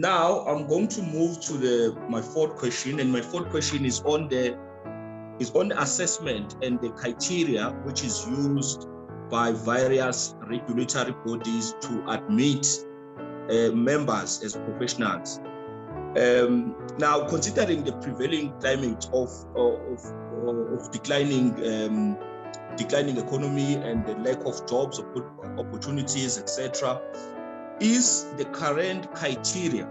Now I'm going to move to my fourth question, and my fourth question is on the assessment and the criteria which is used by various regulatory bodies to admit members as professionals. Now, considering the prevailing climate of declining economy and the lack of jobs, opportunities, etc., is the current criteria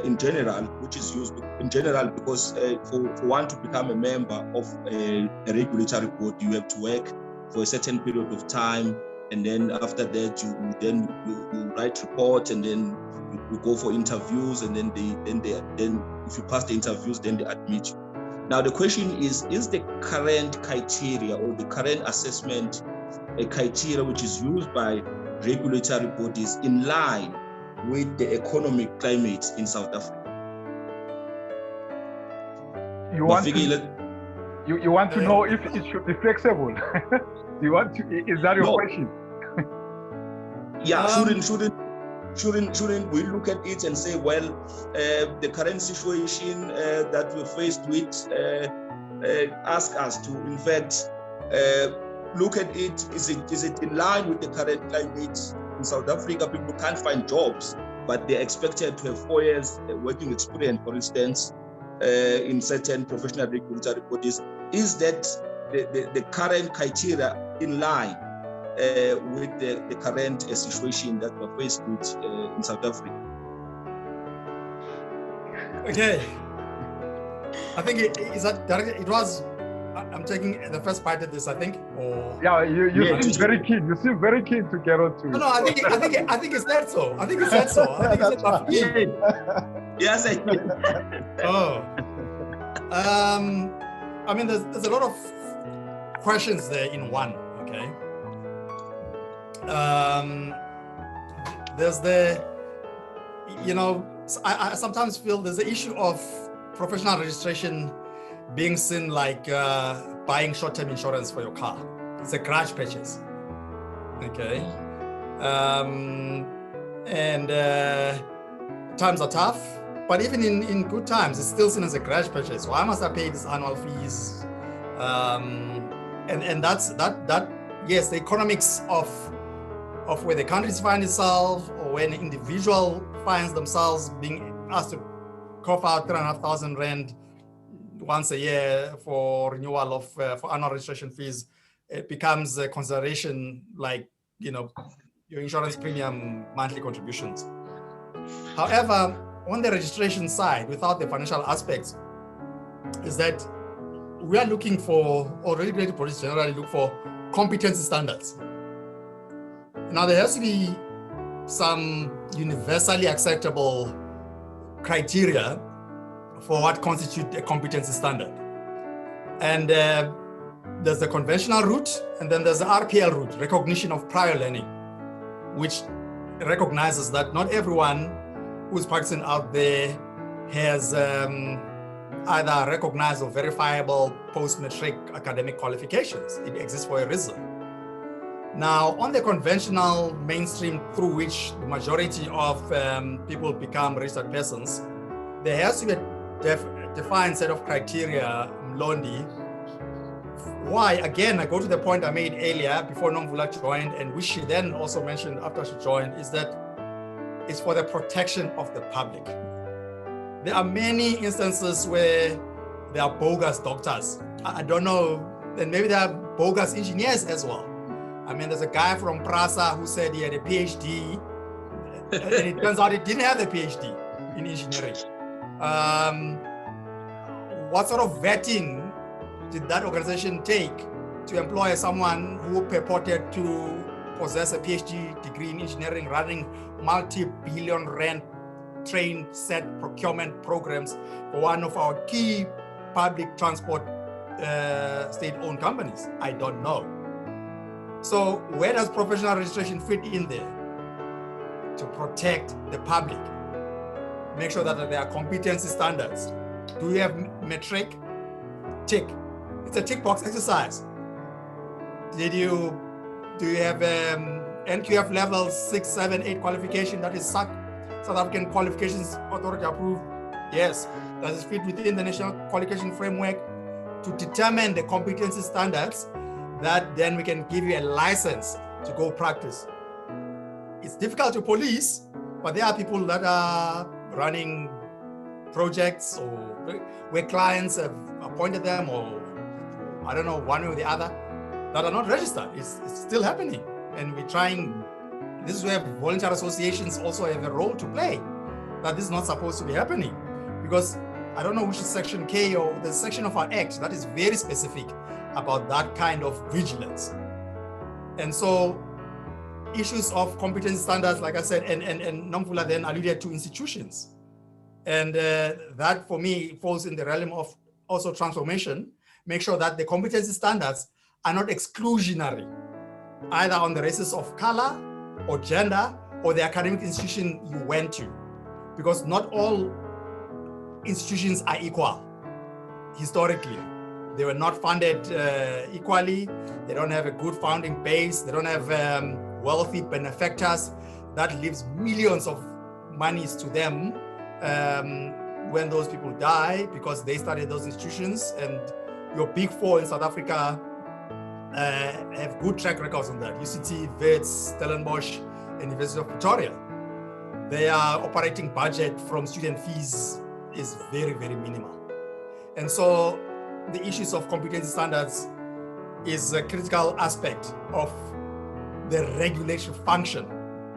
in general, which is used in general, because for one to become a member of a regulatory board, you have to work for a certain period of time, and then after that you write reports, and then you go for interviews, and then if you pass the interviews, then they admit you. Now the question is the current criteria or the current assessment a criteria which is used by regulatory bodies in line with the economic climate in South Africa? You want to know if it should be flexible? Is that your question? Yeah, shouldn't we look at it and say, well, the current situation that we're faced with ask us to, in fact, look at it. Is it in line with the current climate in South Africa? People can't find jobs, but they're expected to have 4 years working experience, for instance, in certain professional regulatory bodies. Is that the current criteria in line with the current situation that we're faced with in South Africa? Okay. I think it was. I'm taking the first part of this, I think. Or yeah, you seem very keen. You seem very keen to get on to it. No, I think it's that so. I think it's that so. I think it's that keen. Yes, I did. Oh. I mean, there's a lot of questions there in one. Okay. There's I sometimes feel there's the issue of professional registration being seen like buying short-term insurance for your car. It's a garage purchase. Okay. And times are tough, but even in good times, it's still seen as a garage purchase. Why must I pay these annual fees? And that's yes, the economics of where the countries find itself, or when an individual finds themselves being asked to cough out 3,500 rand once a year for renewal of for annual registration fees, it becomes a consideration like, your insurance premium monthly contributions. However, on the registration side, without the financial aspects, is that we are looking for, or regulated bodies generally look for, competency standards. Now, there has to be some universally acceptable criteria for what constitutes a competency standard. And there's the conventional route, and then there's the RPL route, recognition of prior learning, which recognizes that not everyone who's practicing out there has either recognized or verifiable post-matric academic qualifications. It exists for a reason. Now, on the conventional mainstream through which the majority of people become registered persons, there has to be a defined set of criteria, Mlondi. Why? Again, I go to the point I made earlier before Nomvula joined, and which she then also mentioned after she joined, is that it's for the protection of the public. There are many instances where there are bogus doctors. I don't know, and maybe there are bogus engineers as well. I mean, there's a guy from Prasa who said he had a PhD, and it turns out he didn't have a PhD in engineering. What sort of vetting did that organization take to employ someone who purported to possess a PhD degree in engineering, running multi-billion rand train set procurement programs for one of our key public transport state-owned companies? I don't know. So where does professional registration fit in there? To protect the public. Make sure that there are competency standards. Do you have metric? Tick. It's a tick box exercise. Do you have NQF level 6, 7, 8 qualification that is South African Qualifications Authority approved? Yes. Does it fit within the National Qualification Framework to determine the competency standards that then we can give you a license to go practice? It's difficult to police, but there are people that are running projects or where clients have appointed them, or I don't know, one way or the other, that are not registered. It's still happening. And we're trying, this is where volunteer associations also have a role to play, that this is not supposed to be happening. Because I don't know which is Section K or the section of our Act that is very specific about that kind of vigilance. And so issues of competency standards, like I said, and Nomvula then alluded to institutions. And that for me falls in the realm of also transformation. Make sure that the competency standards are not exclusionary, either on the basis of color or gender or the academic institution you went to, because not all institutions are equal. Historically, they were not funded equally. They don't have a good founding base. They don't have wealthy benefactors that leaves millions of monies to them when those people die, because they started those institutions. And your big four in South Africa have good track records on that. UCT, Wits, Stellenbosch, and University of Pretoria. Their operating budget from student fees is very, very minimal. And so the issues of competency standards is a critical aspect of the regulatory function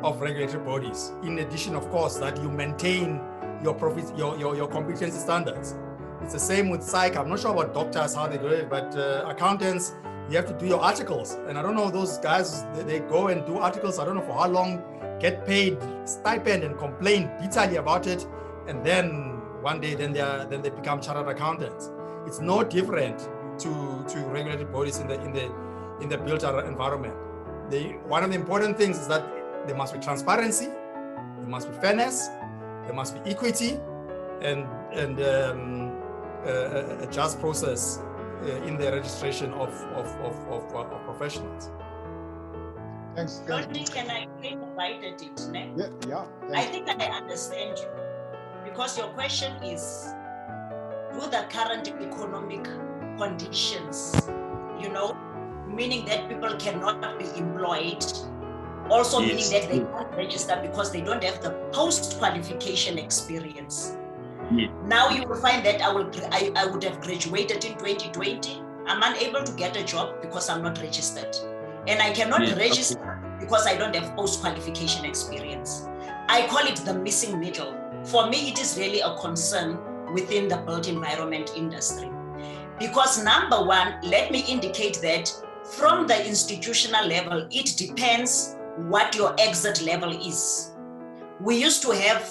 of regulatory bodies. In addition, of course, that you maintain your competency standards. It's the same with psych. I'm not sure about doctors, how they do it, but accountants, you have to do your articles. And I don't know, those guys, they go and do articles, I don't know for how long, get paid stipend and complain bitterly about it. And then one day, then they become chartered accountants. It's no different to regulatory bodies in the built environment. One of the important things is that there must be transparency, there must be fairness, there must be equity, and a just process in the registration of professionals. Thanks. Can I take a bite at it? Ne? Yeah. I think I understand you, because your question is, do the current economic conditions, meaning that people cannot be employed, also meaning that they can't register because they don't have the post-qualification experience. Yeah. Now you will find that I would have graduated in 2020. I'm unable to get a job because I'm not registered. And I cannot register because I don't have post-qualification experience. I call it the missing middle. For me, it is really a concern within the built environment industry. Because number one, let me indicate that from the institutional level, it depends what your exit level is. We used to have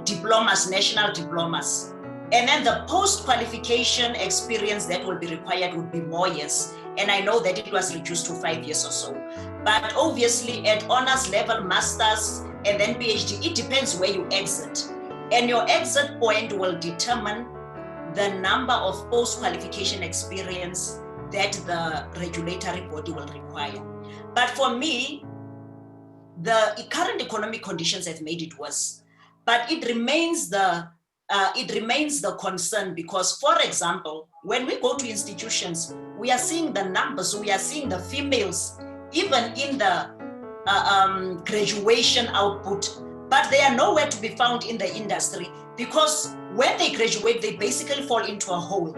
diplomas, national diplomas, and then the post-qualification experience that will be required would be more years. And I know that it was reduced to 5 years or so. But obviously at honors level, masters, and then PhD, it depends where you exit. And your exit point will determine the number of post-qualification experience that the regulatory body will require. But for me, the current economic conditions have made it worse. But it remains the concern, because, for example, when we go to institutions, we are seeing the numbers, we are seeing the females, even in the graduation output, but they are nowhere to be found in the industry, because when they graduate, they basically fall into a hole.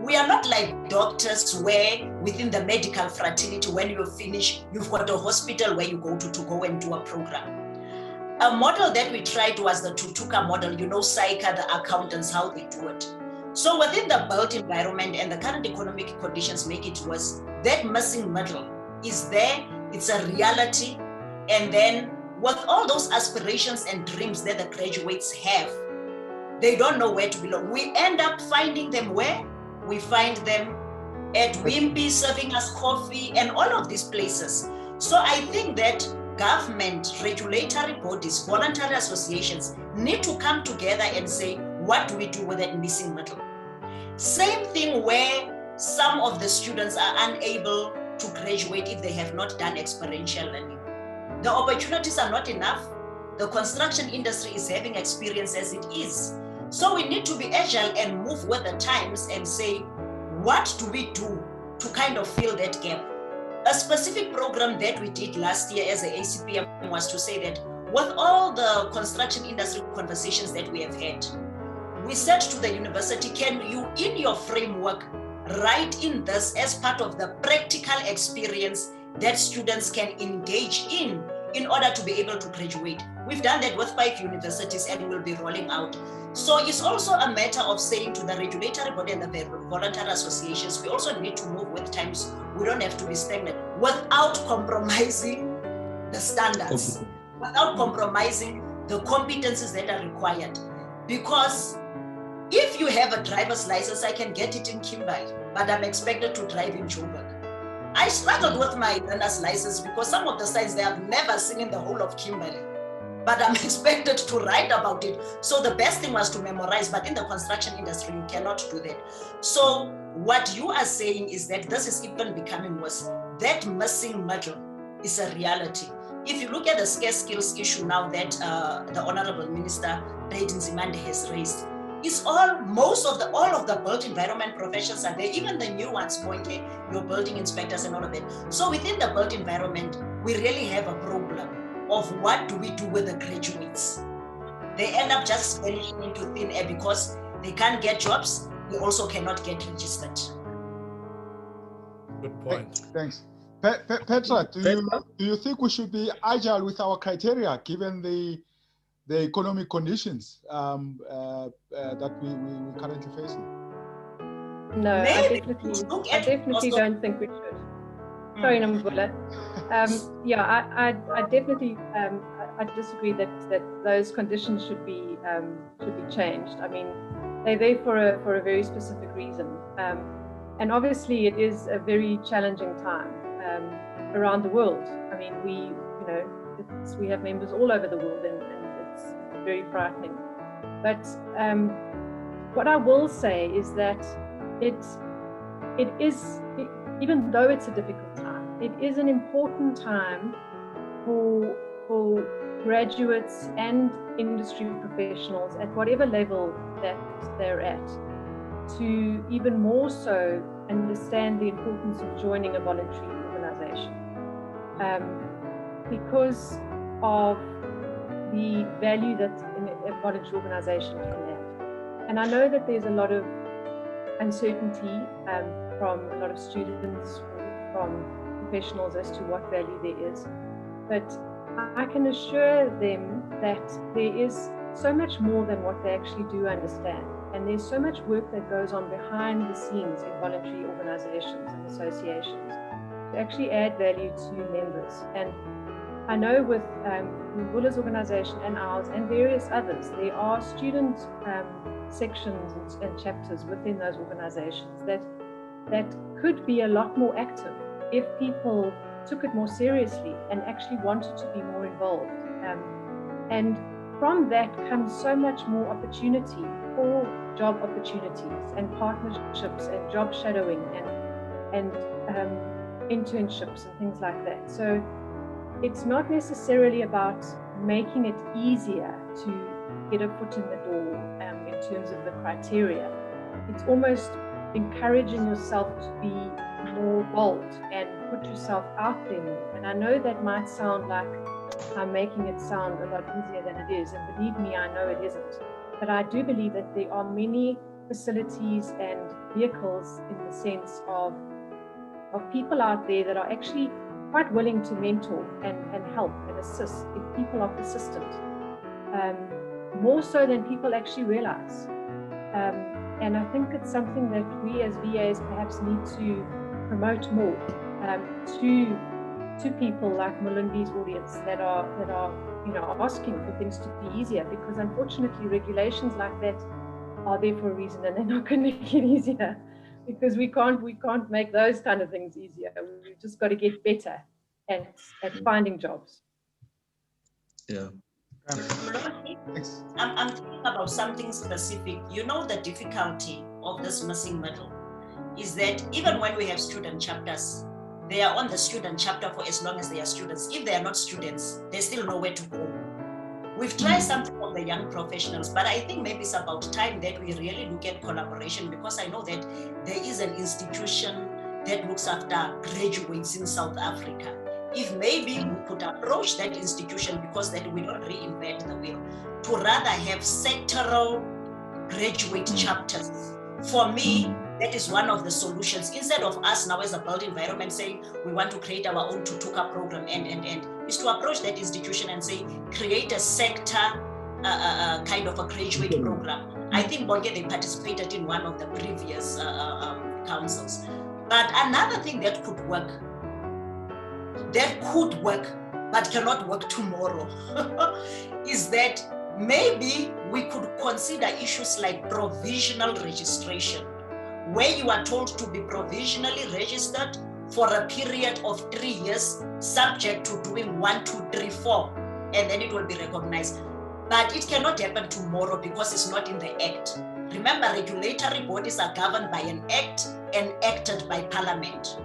We are not like doctors where within the medical fraternity, when you finish, you've got a hospital where you go to go and do a program. A model that we tried was the Tutuka model, SAICA, the accountants, how they do it. So within the built environment and the current economic conditions make it worse, that missing middle is there, it's a reality. And then with all those aspirations and dreams that the graduates have, they don't know where to belong. We end up finding them where? We find them at Wimpy serving us coffee and all of these places. So I think that government, regulatory bodies, voluntary associations need to come together and say, what do we do with that missing middle? Same thing where some of the students are unable to graduate if they have not done experiential learning. The opportunities are not enough. The construction industry is having experience as it is. So we need to be agile and move with the times and say, what do we do to kind of fill that gap? A specific program that we did last year as a ACPM was to say that with all the construction industry conversations that we have had, we said to the university, can you, in your framework, write in this as part of the practical experience that students can engage in order to be able to graduate? We've done that with 5 universities and we'll be rolling out. So it's also a matter of saying to the regulatory body and the voluntary associations, we also need to move with times. We don't have to be stagnant without compromising the standards, without compromising the competencies that are required. Because if you have a driver's license, I can get it in Kimberley, but I'm expected to drive in Joburg. I struggled with my learner's license because some of the signs they have never seen in the whole of Kimberley, but I'm expected to write about it. So the best thing was to memorize, but in the construction industry, you cannot do that. So what you are saying is that this is even becoming worse. That missing middle is a reality. If you look at the scarce skills issue now that the Honorable Minister, Petra Simelane, has raised, it's all of the built environment professions are there, even the new ones, Bonke, your building inspectors and all of that. So within the built environment, we really have a problem of what do we do with the graduates. They end up just vanishing into thin air because they can't get jobs, they also cannot get registered. Good point. Thanks. Petra, do you think we should be agile with our criteria given the economic conditions that we currently facing? No, I definitely don't think we should. Sorry, Nomvula. Yeah, I definitely I disagree that those conditions should be changed. I mean, they're there for a very specific reason, and obviously it is a very challenging time around the world. I mean, we have members all over the world, and it's very frightening. But what I will say is that it is, even though it's a difficult time, it is an important time for graduates and industry professionals at whatever level that they're at to even more so understand the importance of joining a voluntary organization because of the value that a voluntary organization can add. And I know that there's a lot of uncertainty from a lot of students, from professionals as to what value there is. But I can assure them that there is so much more than what they actually do understand. And there's so much work that goes on behind the scenes in voluntary organizations and associations to actually add value to members. And I know with Nomvula's organization and ours and various others, there are student sections and chapters within those organizations that could be a lot more active if people took it more seriously and actually wanted to be more involved. And from that comes so much more opportunity for job opportunities and partnerships and job shadowing and internships and things like that. So it's not necessarily about making it easier to get a foot in the door in terms of the criteria. It's almost encouraging yourself to be more bold and put yourself out there more. And I know that might sound like I'm making it sound a lot easier than it is, and believe me, I know it isn't. But I do believe that there are many facilities and vehicles in the sense of people out there that are actually quite willing to mentor and help and assist if people are persistent, more so than people actually realize. And I think it's something that we as VAs perhaps need to promote more to people like Mlondi's audience that are asking for things to be easier, because unfortunately regulations like that are there for a reason and they're not going to get easier, because we can't make those kind of things easier. We've just got to get better at finding jobs. Yeah. I'm thinking about something specific. You know, the difficulty of this missing middle is that even when we have student chapters, they are on the student chapter for as long as they are students. If they are not students, they still know where to go. We've tried something for the young professionals, but I think maybe it's about time that we really look at collaboration, because I know that there is an institution that looks after graduates in South Africa. If maybe we could approach that institution, because then we don't reinvent the wheel, to rather have sectoral graduate chapters. For me, that is one of the solutions. Instead of us now as a Built Environment saying we want to create our own Tutuka program and is to approach that institution and say, create a sector kind of a graduate program. I think Bonke, they participated in one of the previous councils. But another thing that could work, but cannot work tomorrow, is that maybe we could consider issues like provisional registration, where you are told to be provisionally registered for a period of 3 years, subject to doing 1, 2, 3, 4, and then it will be recognized. But it cannot happen tomorrow because it's not in the Act. Remember, regulatory bodies are governed by an Act enacted by Parliament.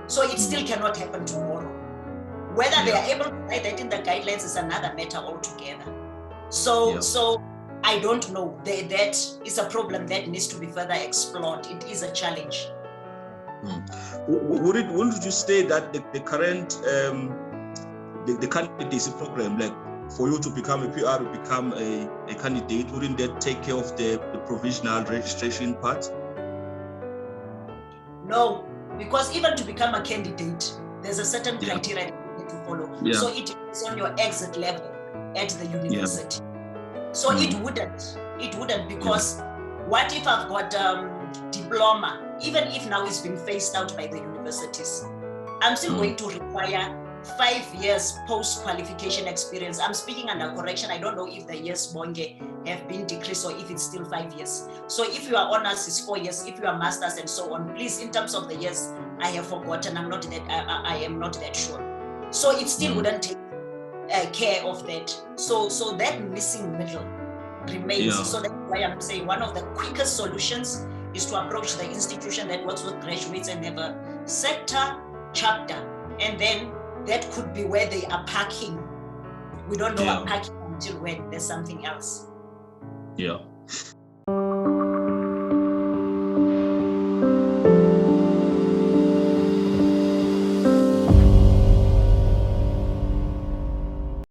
So it still cannot happen tomorrow. Whether they are able to write that in the guidelines is another matter altogether. So I don't know. That is a problem that needs to be further explored. It is a challenge. Wouldn't you say that the current the candidacy program, like for you to become a PR, become a candidate, wouldn't that take care of the provisional registration part? No, because even to become a candidate, there's a certain criteria that you need to follow. So it is on your exit level at the university. So it wouldn't, because what if I've got diploma, even if now it's been phased out by the universities, I'm still going to require 5 years post-qualification experience. I'm speaking under correction. I don't know if the years, Bonke, have been decreased or if it's still 5 years. So if your honors is 4 years, if you are masters and so on, please, in terms of the years, I have forgotten. I am not that sure. So it still wouldn't take care of that. So that missing middle remains. So that's why I'm saying one of the quickest solutions is to approach the institution that works with graduates and have a sector chapter, and then that could be where they are parking. We don't know what parking until when there's something else. Yeah.